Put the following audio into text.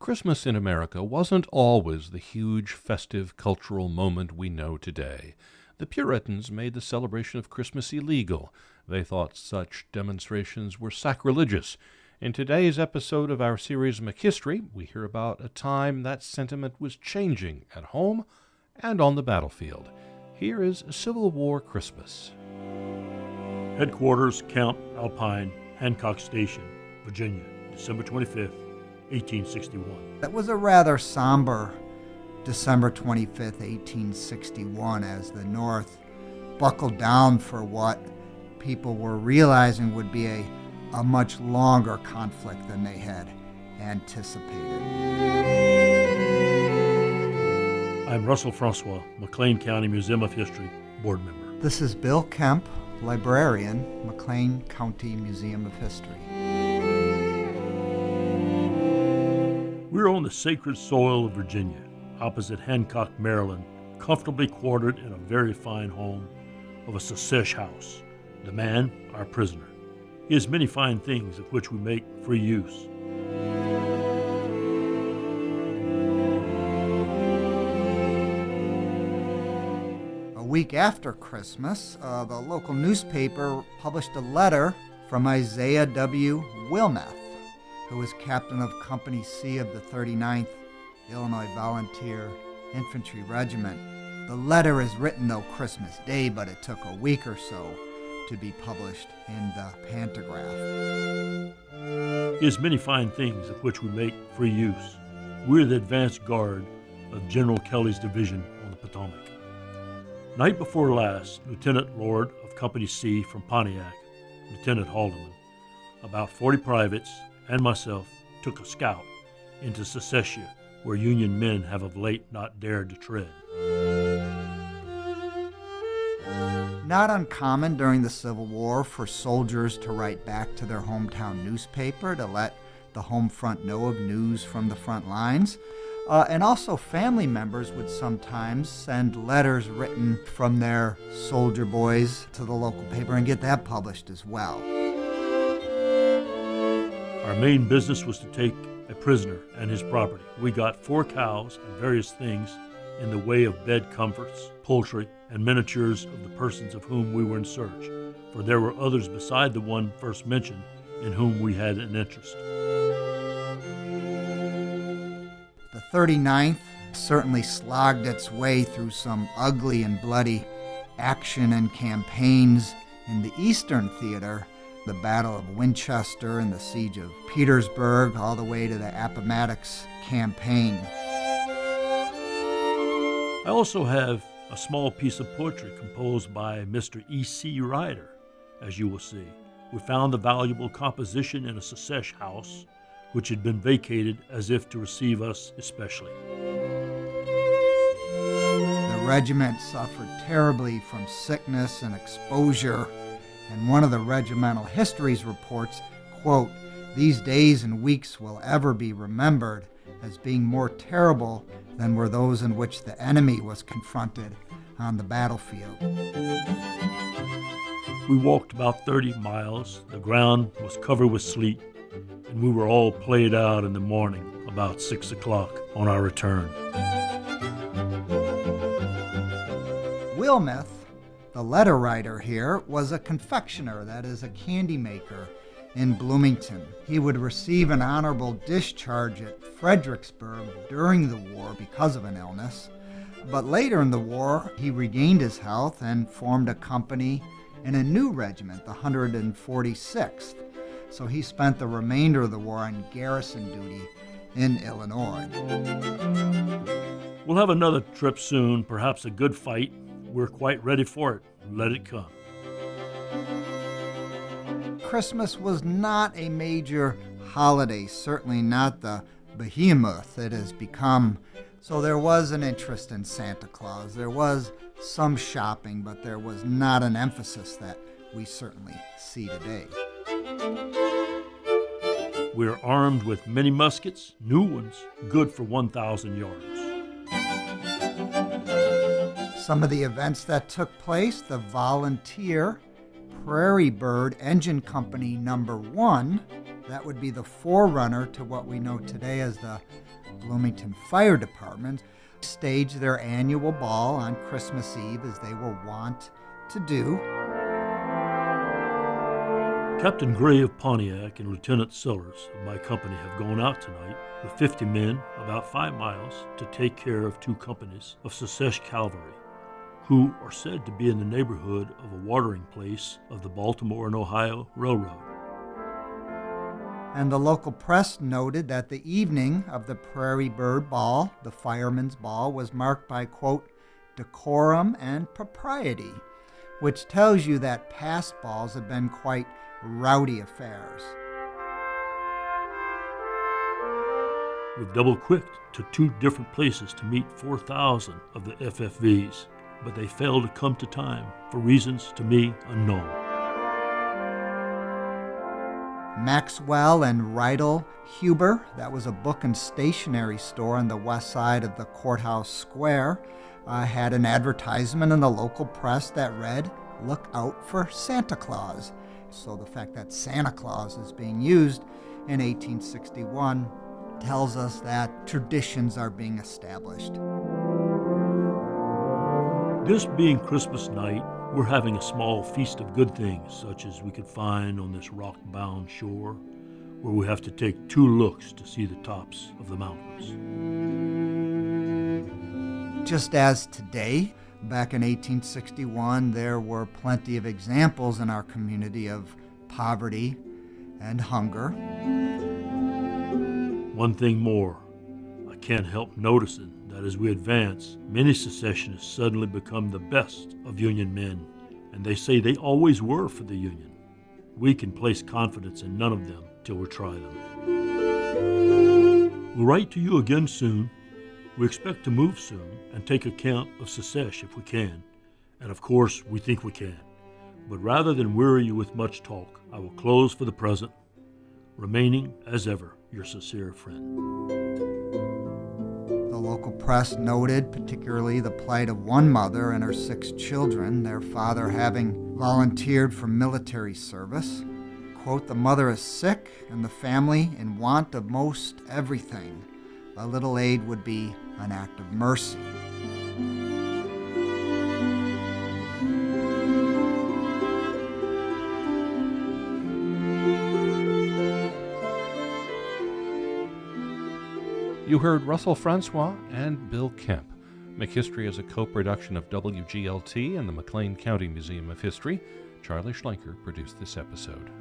Christmas in America wasn't always the huge festive cultural moment we know today. The Puritans made the celebration of Christmas illegal. They thought such demonstrations were sacrilegious. In today's episode of our series McHistory, we hear about a time that sentiment was changing at home and on the battlefield. Here is Civil War Christmas. Headquarters, Camp Alpine, Hancock Station, Virginia, December 25th, 1861. That was a rather somber December 25th, 1861, as the North buckled down for what people were realizing would be a much longer conflict than they had anticipated. I'm Russell Francois, McLean County Museum of History board member. This is Bill Kemp, librarian, McLean County Museum of History. We're on the sacred soil of Virginia, opposite Hancock, Maryland, comfortably quartered in a very fine home of a secesh house. The man, our prisoner. He has many fine things of which we make free use. A week after Christmas, the local newspaper published a letter from Isaiah W. Wilmeth, who was captain of Company C of the 39th Illinois Volunteer Infantry Regiment. The letter is written, though, Christmas Day, but it took a week or so to be published in the Pantograph. He has many fine things of which we make free use. We're the advanced guard of General Kelly's division on the Potomac. Night before last, Lieutenant Lord of Company C from Pontiac, Lieutenant Haldeman, about 40 privates, and myself took a scout into Secessia, where Union men have of late not dared to tread. Not uncommon during the Civil War for soldiers to write back to their hometown newspaper to let the home front know of news from the front lines. And also family members would sometimes send letters written from their soldier boys to the local paper and get that published as well. Our main business was to take a prisoner and his property. We got 4 cows and various things in the way of bed comforts, poultry, and miniatures of the persons of whom we were in search, for there were others beside the one first mentioned in whom we had an interest. The 39th certainly slogged its way through some ugly and bloody action and campaigns in the Eastern Theater, the Battle of Winchester and the Siege of Petersburg, all the way to the Appomattox Campaign. I also have a small piece of poetry composed by Mr. E.C. Ryder, as you will see. We found the valuable composition in a secesh house, which had been vacated as if to receive us especially. The regiment suffered terribly from sickness and exposure, and one of the regimental histories reports, quote, "These days and weeks will ever be remembered as being more terrible than were those in which the enemy was confronted on the battlefield." We walked about 30 miles. The ground was covered with sleet, and we were all played out in the morning about 6 o'clock on our return. Wilmeth, the letter writer here, was a confectioner, that is, a candy maker in Bloomington. He would receive an honorable discharge at Fredericksburg during the war because of an illness, but later in the war he regained his health and formed a company in a new regiment, the 146th. So he spent the remainder of the war on garrison duty in Illinois. We'll have another trip soon, perhaps a good fight. We're quite ready for it. Let it come. Christmas was not a major holiday, certainly not the behemoth it has become. So there was an interest in Santa Claus. There was some shopping, but there was not an emphasis that we certainly see today. We're armed with many muskets, new ones, good for 1,000 yards. Some of the events that took place: the Volunteer Prairie Bird Engine Company number 1, that would be the forerunner to what we know today as the Bloomington Fire Department staged their annual ball on Christmas Eve as they were wont to do. Captain Gray of Pontiac and Lieutenant Sellers of my company have gone out tonight with 50 men about 5 miles to take care of 2 companies of Secesh Cavalry, who are said to be in the neighborhood of a watering place of the Baltimore and Ohio Railroad. And the local press noted that the evening of the Prairie Bird Ball, the Fireman's Ball, was marked by, quote, decorum and propriety, which tells you that past balls have been quite rowdy affairs. We've double-quicked to 2 different places to meet 4,000 of the FFVs, but they failed to come to time for reasons to me unknown. Maxwell and Rydell Huber, that was a book and stationery store on the west side of the courthouse square, had an advertisement in the local press that read, "Look out for Santa Claus." So the fact that Santa Claus is being used in 1861 tells us that traditions are being established. This being Christmas night, we're having a small feast of good things, such as we could find on this rock-bound shore, where we have to take 2 looks to see the tops of the mountains. Just as today, back in 1861, there were plenty of examples in our community of poverty and hunger. One thing more, I can't help noticing that as we advance, many secessionists suddenly become the best of Union men, and they say they always were for the Union. We can place confidence in none of them till we try them. We'll write to you again soon. We expect to move soon and take account of Secesh if we can, and of course we think we can. But rather than weary you with much talk, I will close for the present, remaining, as ever, your sincere friend. The local press noted particularly the plight of one mother and her 6 children, their father having volunteered for military service. Quote, the mother is sick and the family in want of most everything. A little aid would be an act of mercy. You heard Russell Francois and Bill Kemp. McHistory is a co-production of WGLT and the McLean County Museum of History. Charlie Schlenker produced this episode.